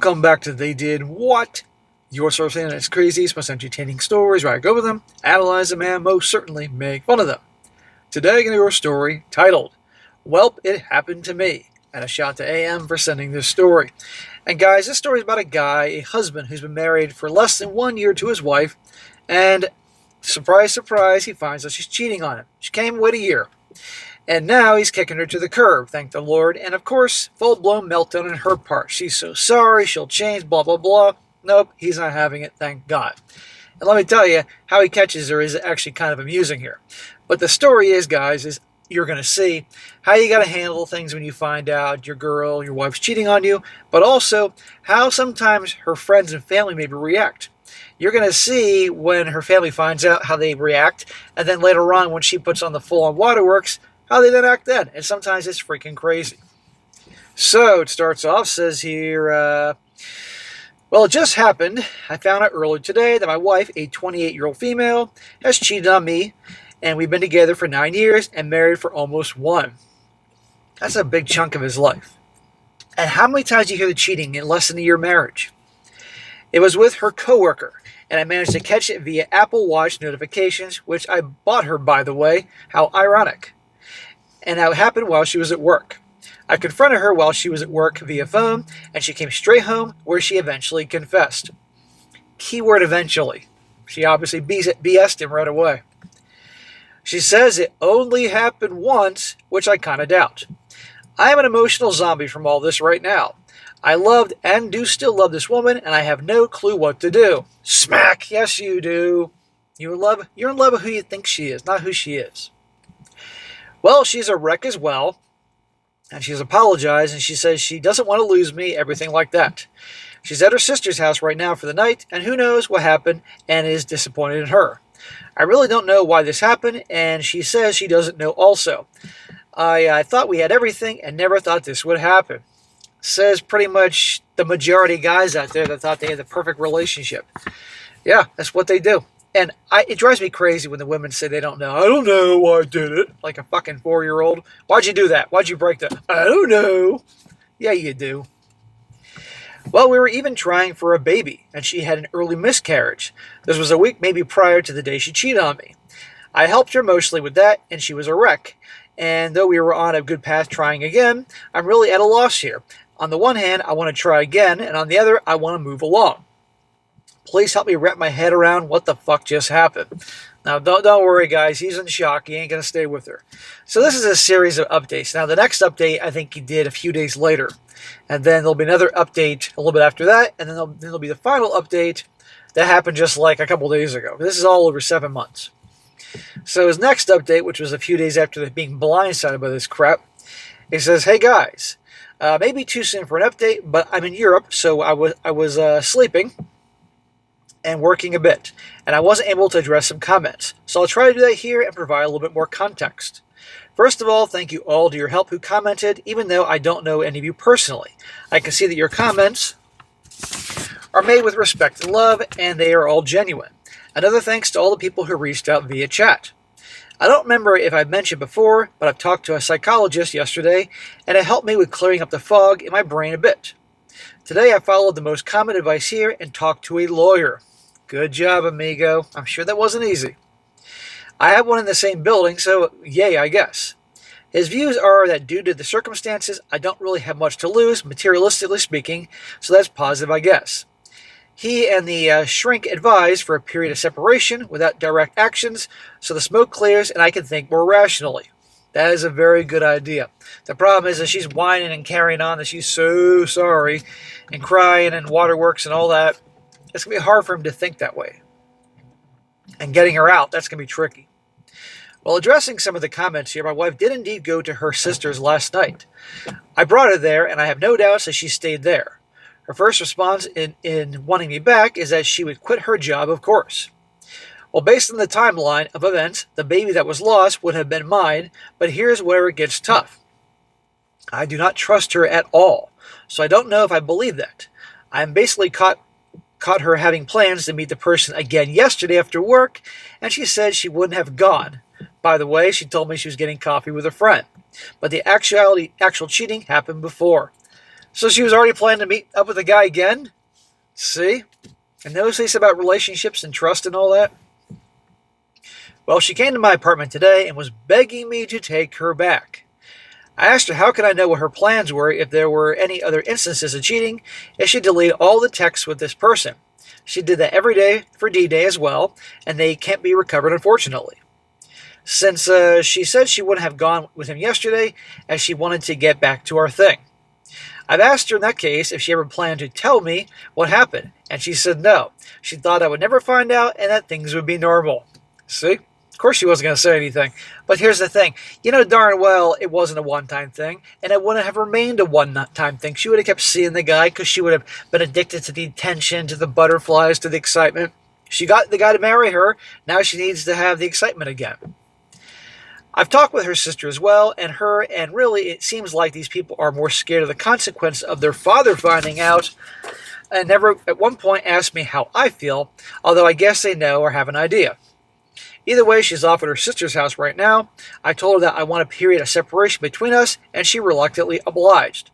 Welcome back to They Did What? Your source of the internet's craziest, most entertaining stories where I go over them, analyze them, and most certainly make fun of them. Today I'm going to do a story titled, Welp, It Happened to Me, and a shout to AM for sending this story. And guys, this story is about a guy, a husband, who's been married for less than 1 year to his wife, and surprise, surprise, he finds out she's cheating on him. She can't even wait a year. And now he's kicking her to the curb, thank the Lord. And of course, full-blown meltdown on her part. She's so sorry, she'll change, blah, blah, blah. Nope, he's not having it, thank God. And let me tell you, how he catches her is actually kind of amusing here. But the story is, guys, is you're going to see how you got to handle things when you find out your wife's cheating on you, but also how sometimes her friends and family maybe react. You're going to see when her family finds out how they react, and then later on when she puts on the full-on waterworks, how they then act then. And sometimes it's freaking crazy. So it starts off, says here, well, it just happened. I found out earlier today that my wife, a 28-year-old female, has cheated on me, and we've been together for 9 years and married for almost 1. That's a big chunk of his life. And how many times do you hear the cheating in less than a year marriage? It was with her coworker, and I managed to catch it via Apple Watch notifications, which I bought her, by the way. How ironic. And how it happened while she was at work. I confronted her while she was at work via phone, and she came straight home, where she eventually confessed. Keyword eventually. She obviously BS'd him right away. She says it only happened once, which I kind of doubt. I am an emotional zombie from all this right now. I loved and do still love this woman, and I have no clue what to do. Smack! Yes, you do. You're in love with who you think she is, not who she is. Well, she's a wreck as well, and she's apologized, and she says she doesn't want to lose me, everything like that. She's at her sister's house right now for the night, and who knows what happened, and is disappointed in her. I really don't know why this happened, and she says she doesn't know also. I thought we had everything, and never thought this would happen. Says pretty much the majority of guys out there that thought they had the perfect relationship. Yeah, that's what they do. And it drives me crazy when the women say they don't know. I don't know why I did it. Like a fucking 4-year-old. Why'd you do that? Why'd you break that? I don't know. Yeah, you do. Well, we were even trying for a baby, and she had an early miscarriage. This was a week maybe prior to the day she cheated on me. I helped her emotionally with that, and she was a wreck. And though we were on a good path trying again, I'm really at a loss here. On the one hand, I want to try again, and on the other, I want to move along. Please help me wrap my head around what the fuck just happened. Now, don't worry, guys. He's in shock. He ain't going to stay with her. So this is a series of updates. Now, the next update, I think he did a few days later. And then there'll be another update a little bit after that. And then there'll be the final update that happened just like a couple days ago. This is all over 7 months. So his next update, which was a few days after being blindsided by this crap, he says, hey, guys, maybe too soon for an update, but I'm in Europe, so I was sleeping and working a bit, and I wasn't able to address some comments. So I'll try to do that here and provide a little bit more context. First of all, thank you all to your help who commented, even though I don't know any of you personally. I can see that your comments are made with respect and love, and they are all genuine. Another thanks to all the people who reached out via chat. I don't remember if I mentioned before, but I've talked to a psychologist yesterday, and it helped me with clearing up the fog in my brain a bit. Today I followed the most common advice here and talked to a lawyer. Good job, amigo. I'm sure that wasn't easy. I have one in the same building, so yay, I guess. His views are that due to the circumstances, I don't really have much to lose, materialistically speaking, so that's positive, I guess. He and the shrink advise for a period of separation without direct actions, so the smoke clears and I can think more rationally. That is a very good idea. The problem is that she's whining and carrying on that she's so sorry and crying and waterworks and all that. It's going to be hard for him to think that way. And getting her out, that's going to be tricky. Well, addressing some of the comments here, my wife did indeed go to her sister's last night. I brought her there, and I have no doubts that she stayed there. Her first response in wanting me back is that she would quit her job, of course. Well, based on the timeline of events, the baby that was lost would have been mine, but here's where it gets tough. I do not trust her at all, so I don't know if I believe that. I am basically caught her having plans to meet the person again yesterday after work, and she said she wouldn't have gone. By the way, she told me she was getting coffee with a friend. But the actual cheating happened before. So she was already planning to meet up with the guy again? See? And those things about relationships and trust and all that? Well, she came to my apartment today and was begging me to take her back. I asked her how could I know what her plans were if there were any other instances of cheating if she deleted all the texts with this person. She did that every day for D-Day as well, and they can't be recovered, unfortunately. Since she said she wouldn't have gone with him yesterday as she wanted to get back to our thing. I've asked her in that case if she ever planned to tell me what happened, and she said no. She thought I would never find out and that things would be normal. See? Of course she wasn't going to say anything. But here's the thing. You know darn well it wasn't a one-time thing, and it wouldn't have remained a one-time thing. She would have kept seeing the guy because she would have been addicted to the attention, to the butterflies, to the excitement. She got the guy to marry her. Now she needs to have the excitement again. I've talked with her sister as well, and really it seems like these people are more scared of the consequence of their father finding out, and never at one point asked me how I feel, although I guess they know or have an idea. Either way, she's off at her sister's house right now. I told her that I want a period of separation between us, and she reluctantly obliged.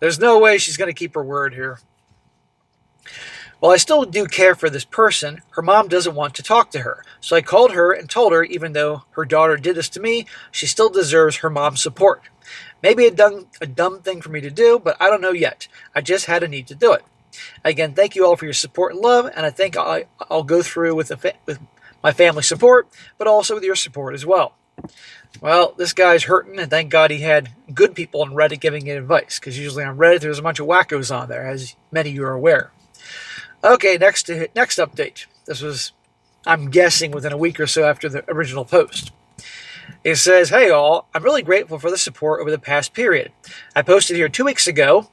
There's no way she's going to keep her word here. While I still do care for this person, her mom doesn't want to talk to her. So I called her and told her even though her daughter did this to me, she still deserves her mom's support. Maybe a dumb thing for me to do, but I don't know yet. I just had a need to do it. Again, thank you all for your support and love, and I think I'll go through with my family support, but also with your support as well. Well, this guy's hurting, and thank God he had good people on Reddit giving him advice, because usually on Reddit there's a bunch of wackos on there, as many of you are aware. Okay, next update. This was, I'm guessing, within a week or so after the original post. It says, hey all, I'm really grateful for the support over the past period. I posted here 2 weeks ago,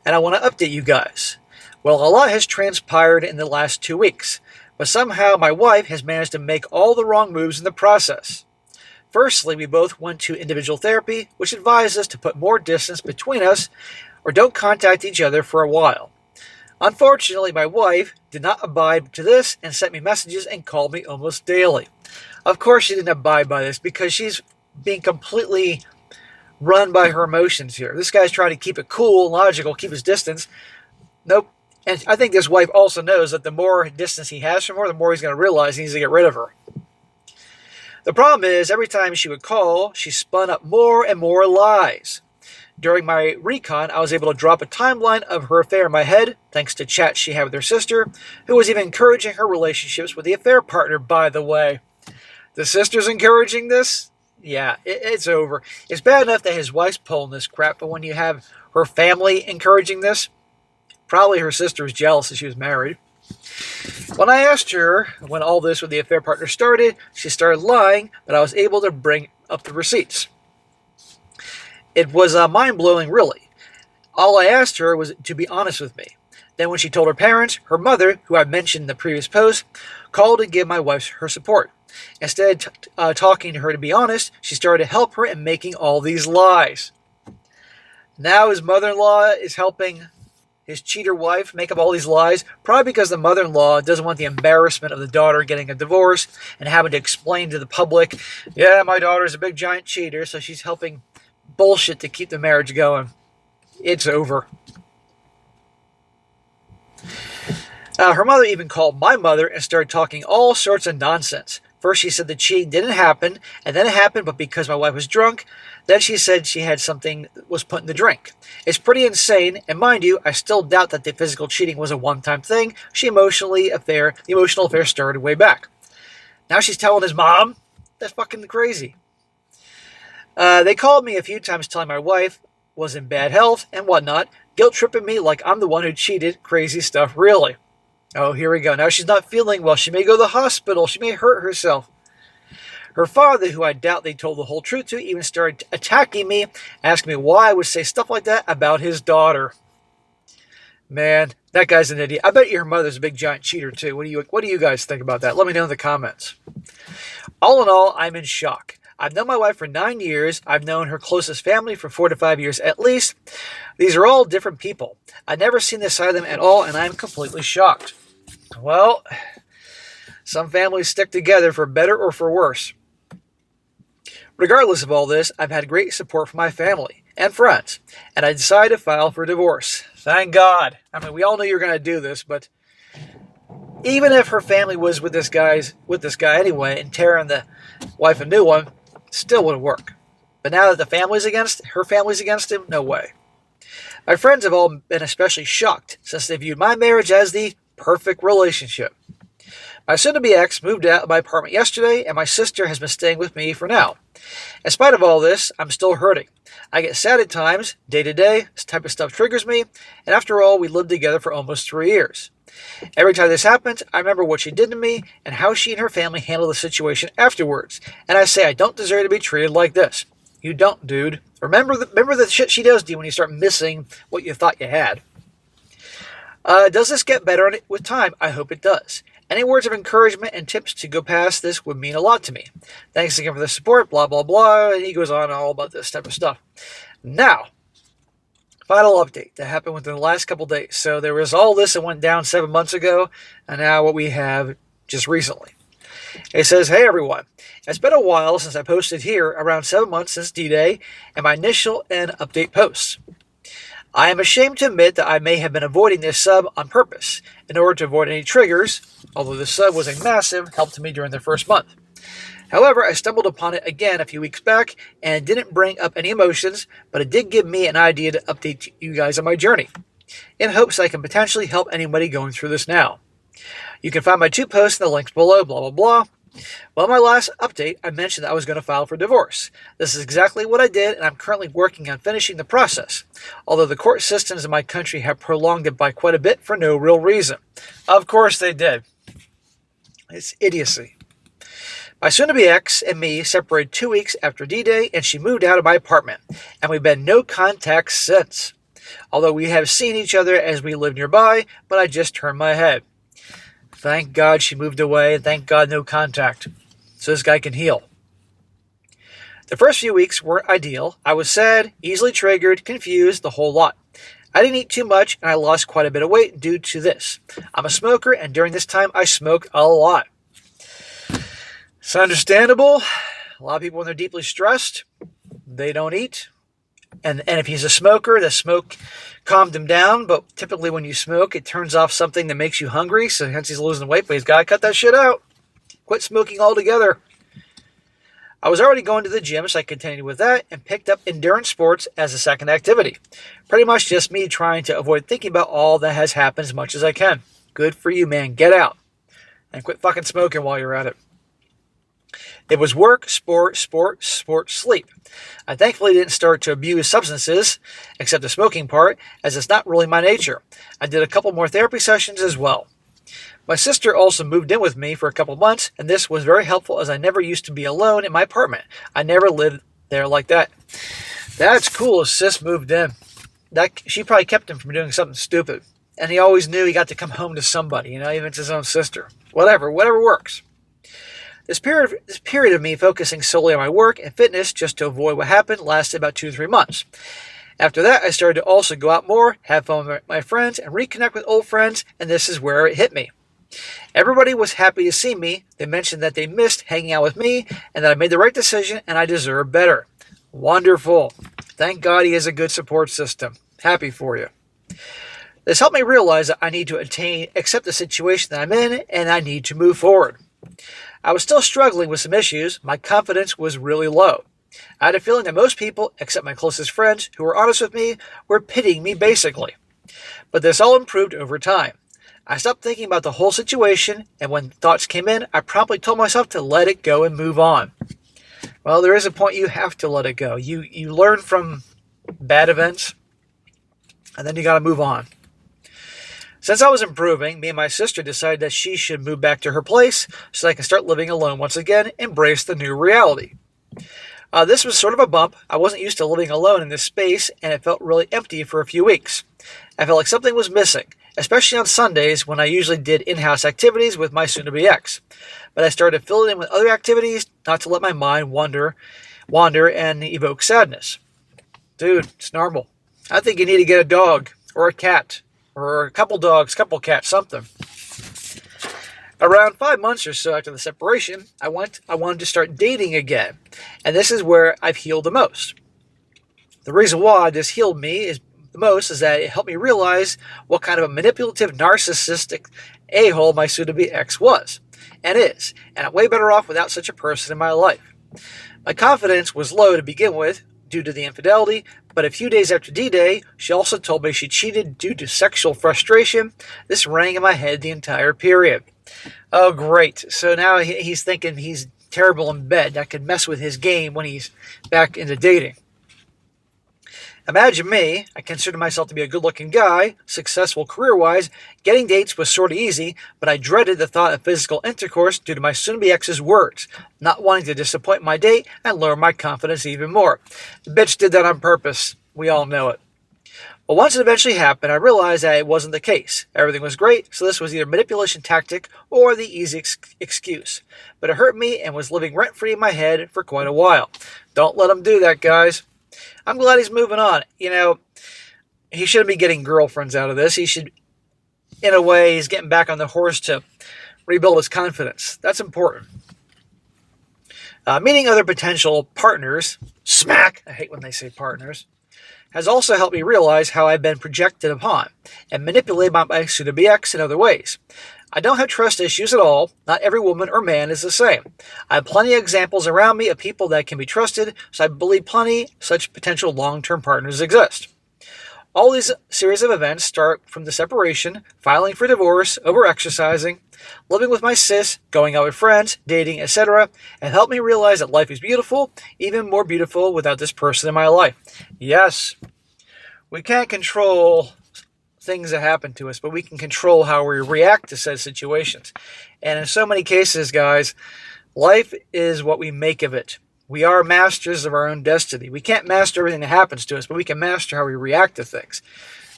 and I want to update you guys. Well, a lot has transpired in the last 2 weeks, but somehow my wife has managed to make all the wrong moves in the process. Firstly, we both went to individual therapy, which advised us to put more distance between us or don't contact each other for a while. Unfortunately, my wife did not abide to this and sent me messages and called me almost daily. Of course she didn't abide by this because she's being completely run by her emotions here. This guy's trying to keep it cool and logical, keep his distance. Nope. And I think this wife also knows that the more distance he has from her, the more he's going to realize he needs to get rid of her. The problem is, every time she would call, she spun up more and more lies. During my recon, I was able to drop a timeline of her affair in my head, thanks to chats she had with her sister, who was even encouraging her relationships with the affair partner, by the way. The sister's encouraging this? Yeah, it's over. It's bad enough that his wife's pulling this crap, but when you have her family encouraging this, probably her sister was jealous that she was married. When I asked her when all this with the affair partner started, she started lying, but I was able to bring up the receipts. It was mind-blowing, really. All I asked her was to be honest with me. Then when she told her parents, her mother, who I mentioned in the previous post, called to give my wife her support. Instead of talking to her to be honest, she started to help her in making all these lies. Now his mother-in-law is helping his cheater wife make up all these lies, probably because the mother-in-law doesn't want the embarrassment of the daughter getting a divorce and having to explain to the public, yeah, my daughter's a big giant cheater, so she's helping bullshit to keep the marriage going. It's over. Her mother even called my mother and started talking all sorts of nonsense. First she said the cheating didn't happen, and then it happened, but because my wife was drunk. Then she said she had something that was put in the drink. It's pretty insane, and mind you, I still doubt that the physical cheating was a one-time thing. The emotional affair started way back. Now she's telling his mom? That's fucking crazy. They called me a few times telling my wife was in bad health and whatnot, guilt-tripping me like I'm the one who cheated. Crazy stuff, really. Oh, here we go. Now she's not feeling well. She may go to the hospital. She may hurt herself. Her father, who I doubt they told the whole truth to, even started attacking me, asking me why I would say stuff like that about his daughter. Man, that guy's an idiot. I bet your mother's a big giant cheater too. What do you guys think about that? Let me know in the comments. All in all, I'm in shock. I've known my wife for 9 years. I've known her closest family for 4 to 5 years at least. These are all different people. I've never seen this side of them at all, and I'm completely shocked. Well, some families stick together for better or for worse. Regardless of all this, I've had great support from my family, and friends, and I decided to file for divorce. Thank God. I mean, we all knew you were going to do this, but even if her family was with this guy anyway, and tearing the wife a new one, still wouldn't work. But now that her family's against him, no way. My friends have all been especially shocked since they viewed my marriage as the perfect relationship. My soon-to-be ex moved out of my apartment yesterday, and my sister has been staying with me for now. In spite of all this, I'm still hurting. I get sad at times, day to day, this type of stuff triggers me, and after all, we lived together for almost 3 years. Every time this happens, I remember what she did to me and how she and her family handled the situation afterwards, and I say I don't deserve to be treated like this. You don't, dude. Remember the shit she does to you when you start missing what you thought you had. Does this get better with time? I hope it does. Any words of encouragement and tips to go past this would mean a lot to me. Thanks again for the support, blah, blah, blah. And he goes on all about this type of stuff. Now, final update that happened within the last couple days. So there was all this that went down 7 months ago, and now what we have just recently. It says, hey everyone, it's been a while since I posted here, around 7 months since D-Day, and my initial and update posts. I am ashamed to admit that I may have been avoiding this sub on purpose in order to avoid any triggers, although this sub was a massive help to me during the first month. However, I stumbled upon it again a few weeks back, and it didn't bring up any emotions, but it did give me an idea to update you guys on my journey, in hopes I can potentially help anybody going through this now. You can find my 2 posts in the links below, blah, blah, blah. Well, in my last update, I mentioned that I was going to file for divorce. This is exactly what I did, and I'm currently working on finishing the process, although the court systems in my country have prolonged it by quite a bit for no real reason. Of course they did. It's idiocy. My soon-to-be ex and me separated 2 weeks after D-Day, and she moved out of my apartment, and we've been no contact since. Although we have seen each other as we live nearby, but I just turned my head. Thank God she moved away, and thank God no contact, so this guy can heal. The first few weeks weren't ideal. I was sad, easily triggered, confused, the whole lot. I didn't eat too much, and I lost quite a bit of weight due to this. I'm a smoker, and during this time I smoked a lot. It's understandable. A lot of people, when they're deeply stressed, they don't eat. And if he's a smoker, the smoke calmed him down. But typically when you smoke, it turns off something that makes you hungry. So hence he's losing weight, but he's got to cut that shit out. Quit smoking altogether. I was already going to the gym, so I continued with that and picked up endurance sports as a second activity. Pretty much just me trying to avoid thinking about all that has happened as much as I can. Good for you, man. Get out. And quit fucking smoking while you're at it. It was work, sport, sleep. I thankfully didn't start to abuse substances, except the smoking part, as it's not really my nature. I did a couple more therapy sessions as well. My sister also moved in with me for a couple months, and this was very helpful as I never used to be alone in my apartment. I never lived there like that. That's cool, his sis moved in. She probably kept him from doing something stupid. And he always knew he got to come home to somebody, even if it's his own sister. Whatever works. This period of me focusing solely on my work and fitness just to avoid what happened lasted about 2 to 3 months. After that, I started to also go out more, have fun with my friends, and reconnect with old friends, and this is where it hit me. Everybody was happy to see me. They mentioned that they missed hanging out with me, and that I made the right decision, and I deserve better. Wonderful. Thank God he has a good support system. Happy for you. This helped me realize that I need to accept the situation that I'm in, and I need to move forward. I was still struggling with some issues. My confidence was really low. I had a feeling that most people, except my closest friends, who were honest with me, were pitying me basically. But this all improved over time. I stopped thinking about the whole situation, and when thoughts came in, I promptly told myself to let it go and move on. Well, there is a point you have to let it go. You learn from bad events, and then you got to move on. Since I was improving, me and my sister decided that she should move back to her place so I can start living alone once again, embrace the new reality. This was sort of a bump. I wasn't used to living alone in this space, and it felt really empty for a few weeks. I felt like something was missing, especially on Sundays when I usually did in-house activities with my soon-to-be ex. But I started filling in with other activities, not to let my mind wander and evoke sadness. Dude, it's normal. I think you need to get a dog or a cat. Or a couple dogs, couple cats, something. Around 5 months or so after the separation, I wanted to start dating again. And this is where I've healed the most. The reason why this healed me is the most is that it helped me realize what kind of a manipulative, narcissistic a-hole my soon-to-be ex was, and is, and I'm way better off without such a person in my life. My confidence was low to begin with due to the infidelity, but a few days after D-Day, she also told me she cheated due to sexual frustration. This rang in my head the entire period. Oh, great. So now he's thinking he's terrible in bed. That could mess with his game when he's back into dating. Imagine me. I consider myself to be a good-looking guy, successful career-wise. Getting dates was sort of easy, but I dreaded the thought of physical intercourse due to my soon-to-be ex's words, not wanting to disappoint my date and lower my confidence even more. The bitch did that on purpose. We all know it. But once it eventually happened, I realized that it wasn't the case. Everything was great, so this was either a manipulation tactic or the easy excuse. But it hurt me and was living rent-free in my head for quite a while. Don't let him do that, guys. I'm glad he's moving on. You know, he shouldn't be getting girlfriends out of this. He should, in a way, he's getting back on the horse to rebuild his confidence. That's important. Meeting other potential partners, smack, I hate when they say partners, has also helped me realize how I've been projected upon and manipulated by my soon-to-be ex in other ways. I don't have trust issues at all. Not every woman or man is the same. I have plenty of examples around me of people that can be trusted, so I believe plenty such potential long-term partners exist. All these series of events start from the separation, filing for divorce, over-exercising, living with my sis, going out with friends, dating, etc., and helped me realize that life is beautiful, even more beautiful without this person in my life. Yes, we can't control things that happen to us, but we can control how we react to said situations. And in so many cases, guys, life is what we make of it. We are masters of our own destiny. We can't master everything that happens to us, but we can master how we react to things.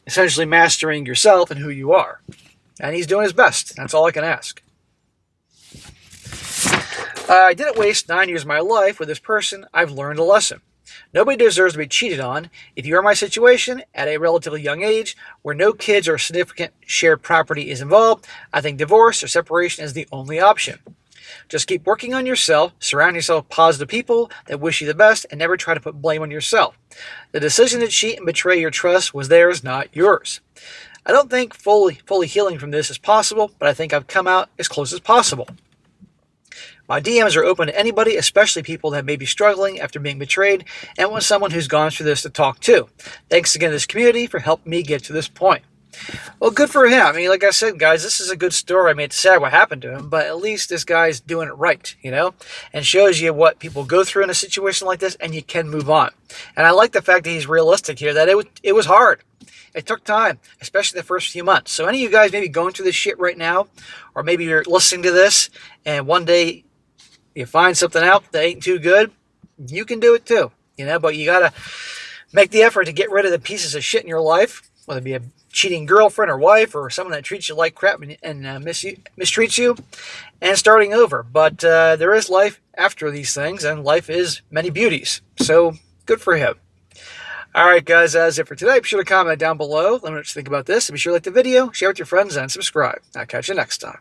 Essentially mastering yourself and who you are. And he's doing his best. That's all I can ask. I didn't waste 9 years of my life with this person. I've learned a lesson. Nobody deserves to be cheated on. If you are in my situation, at a relatively young age, where no kids or significant shared property is involved, I think divorce or separation is the only option. Just keep working on yourself, surround yourself with positive people that wish you the best, and never try to put blame on yourself. The decision to cheat and betray your trust was theirs, not yours. I don't think fully healing from this is possible, but I think I've come out as close as possible. My DMs are open to anybody, especially people that may be struggling after being betrayed and want someone who's gone through this to talk to. Thanks again to this community for helping me get to this point. Well, good for him. I mean, like I said, guys, this is a good story. I mean, it's sad what happened to him, but at least this guy's doing it right, you know, and shows you what people go through in a situation like this, and you can move on. And I like the fact that he's realistic here, that it was hard. It took time, especially the first few months. So any of you guys maybe going through this shit right now, or maybe you're listening to this, and one day you find something out that ain't too good, you can do it too, you know, but you got to make the effort to get rid of the pieces of shit in your life, whether it be a cheating girlfriend or wife or someone that treats you like crap and mistreats you, and starting over. But there is life after these things, and life is many beauties. So good for him. All right, guys, that's it for today. Be sure to comment down below. Let me know what you think about this. And be sure to like the video, share with your friends, and subscribe. I'll catch you next time.